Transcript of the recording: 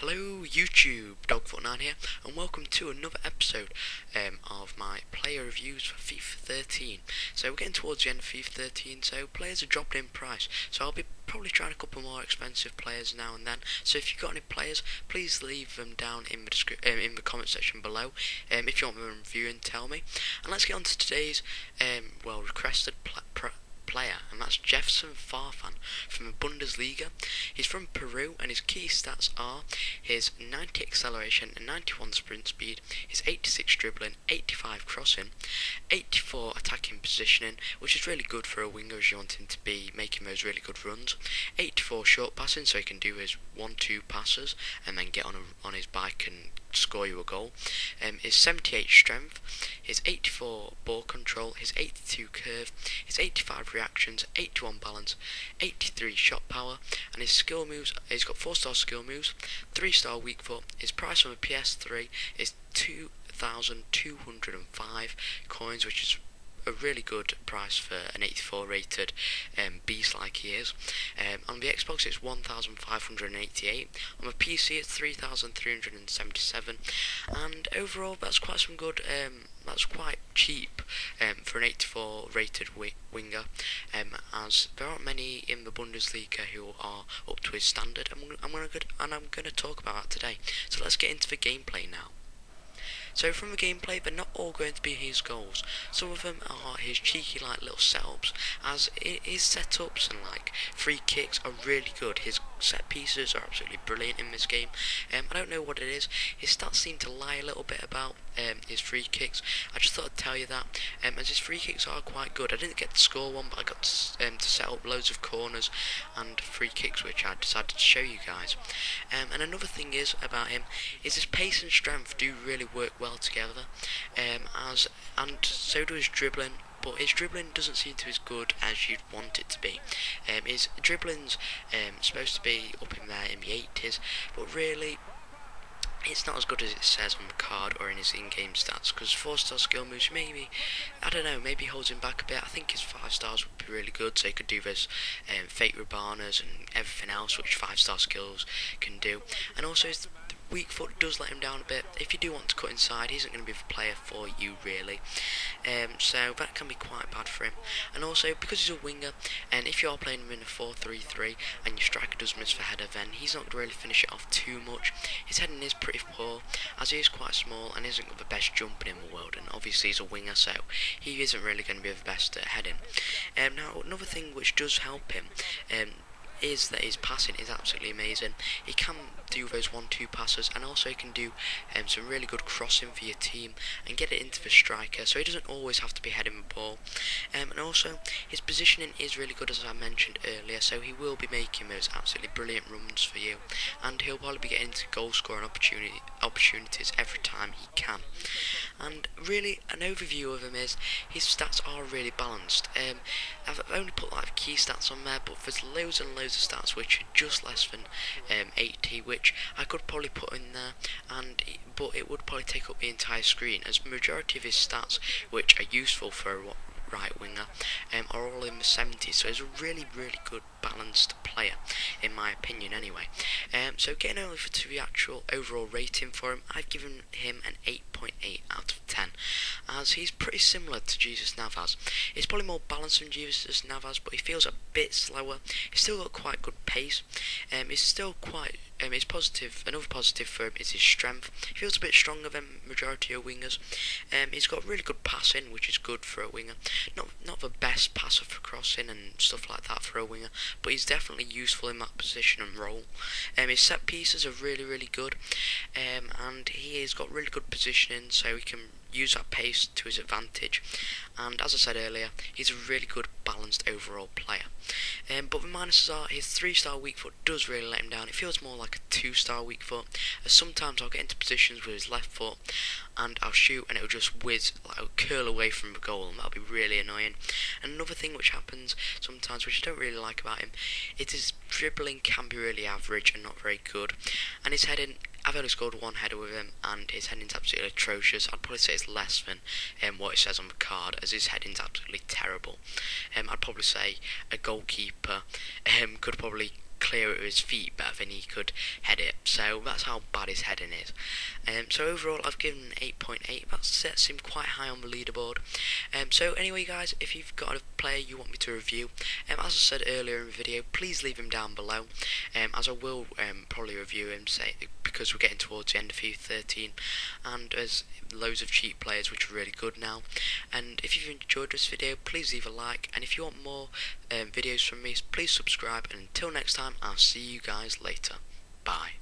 Hello YouTube, Dogfoot9 here, and welcome to another episode of my player reviews for FIFA 13. So we're getting towards the end of FIFA 13, so players are dropping in price, so I'll be probably trying a couple more expensive players now and then. So if you've got any players, please leave them down in the comment section below. If you want them reviewing, tell me. And let's get on to today's requested player, and that's Jefferson Farfan from the Bundesliga. He's from Peru, and his key stats are his 90 acceleration and 91 sprint speed, his 86 dribbling, 85 crossing, 84 attacking positioning, which is really good for a winger as you want him to be making those really good runs, 84 short passing so he can do his 1-2 passes and then get on his bike and score you a goal, his 78 strength, his 84 ball control, his 82 curve, his 85 reactions, 81 balance, 83 shot power, and his skill moves. He's got 4-star skill moves, 3-star weak foot. His price on the PS3 is 2,205 coins, which is a really good price for an 84 rated beast like he is. On the Xbox it's 1,588, on the PC it's 3,377, and overall that's quite some good, that's quite cheap for an 84 rated winger, as there aren't many in the Bundesliga who are up to his standard, and I'm going to talk about that today. So let's get into the gameplay now. So from the gameplay, they're not all going to be his goals. Some of them are his cheeky little setups, as his setups and free kicks are really good. His set pieces are absolutely brilliant in this game. I don't know what it is. His stats seem to lie a little bit about his free kicks. I just thought I'd tell you that, as his free kicks are quite good. I didn't get to score one, but I got to set up loads of corners and free kicks, which I decided to show you guys. And another thing is about him is his pace and strength do really work well together, and so do his dribbling, but his dribbling doesn't seem to be as good as you'd want it to be. His dribbling's supposed to be up in there in the 80s, but really it's not as good as it says on the card or in his in-game stats, because 4-star skill moves maybe, I don't know, maybe holds him back a bit. I think his 5 stars would be really good, so he could do this fake Rabanas and everything else which 5-star skills can do. And also his weak foot does let him down a bit. If you do want to cut inside, he isn't going to be the player for you really, so that can be quite bad for him. And also because he's a winger, and if you are playing him in a 4-3-3 and your striker does miss the header, then he's not going to really finish it off too much. His heading is pretty poor, as he is quite small and isn't got the best jumping in the world, and obviously he's a winger, so he isn't really going to be the best at heading. Now another thing which does help him is that his passing is absolutely amazing. He can do those 1-2 passes, and also he can do some really good crossing for your team and get it into the striker, so he doesn't always have to be heading the ball. And also his positioning is really good, as I mentioned earlier, so he will be making those absolutely brilliant runs for you, and he'll probably be getting into goal scoring opportunities every time he can. And really an overview of him is his stats are really balanced. I've only put key stats on there, but there's loads and loads of stats which are just less than 80, which I could probably put in there, but it would probably take up the entire screen, as the majority of his stats which are useful for a right winger are all in the 70s, so he's a really good balanced player in my opinion anyway. So getting over to the actual overall rating for him, I've given him an 8.8 out of 10, as he's pretty similar to Jesus Navas. He's probably more balanced than Jesus Navas, but he feels a bit slower. He's still got quite good pace. He's still quite it's positive. Another positive for him is his strength. He feels a bit stronger than majority of wingers. He's got really good passing, which is good for a winger. Not the best passer for crossing and stuff like that for a winger, but he's definitely useful in that position and role. His set pieces are really good, and he has got really good positioning, so he can use that pace to his advantage. And as I said earlier, he's a really good balanced overall player. But the minuses are his 3-star weak foot does really let him down. It feels more like a 2-star weak foot, as sometimes I'll get into positions with his left foot and I'll shoot and it'll just whiz, it'll curl away from the goal, and that'll be really annoying. And another thing which happens sometimes, which I don't really like about him, is his dribbling can be really average and not very good, and his heading, I've only scored one header with him, and his heading's absolutely atrocious. I'd probably say it's less than what it says on the card, as his heading's absolutely terrible. I'd probably say a goalkeeper could probably clear it with his feet better than he could head it. So that's how bad his heading is. So overall I've given 8.8. That sets him quite high on the leaderboard. So anyway guys, if you've got a player you want me to review, as I said earlier in the video, please leave him down below, as I will probably review him, because we're getting towards the end of FIFA 13 and there's loads of cheap players which are really good now. And if you've enjoyed this video, please leave a like, and if you want more videos from me, please subscribe, and until next time, I'll see you guys later. Bye.